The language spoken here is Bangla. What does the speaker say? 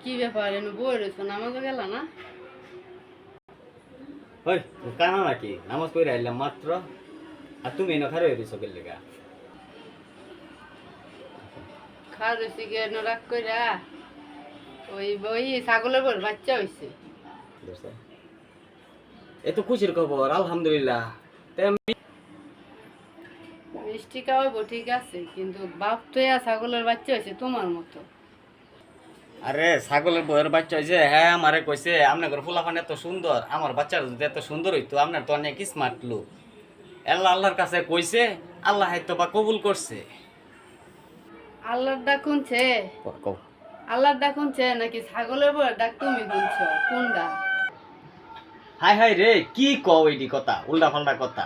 কি ব্যাপার এনে বই রয়েছ নামাজও গেল না? ওই কানা নাকি নামাজ পড়ে আইলাম মাত্র, আর তুমি এনে খারো হয়ে দিছো লেগা। খাওয়া রয়েছি গিয়ে রাগ কইরা ওই বই ছাগলের বই বাচ্চা হয়েছে। এত খুশির খবর, আলহামদুলিল্লাহ। মিষ্টি খাওয়াবো ঠিক আছে, কিন্তু বাপ তো ছাগলের বাচ্চা হয়েছে তোমার মতো। আরে ছাগলের বইয়ের বাচ্চা হয়েছে, হ্যাঁ আমারে কইছে আপনার ফুলাফান এত সুন্দর, আমার বাচ্চার যদি এত সুন্দর হইতো, আপনার তো অনেক স্মার্ট লোক। আল্লাহর কাছে কইছে, আল্লাহ হয়তো বা কবুল করছে। আল্লাহর ডাক শুনছে? আল্লাহর ডাক শুনছে নাকি ছাগলের বইয়ের ডাক তুমি শুনছো? কোনটা? হাই হাই রে, কি কও এডি কথা, উল্টা পাল্টা কথা।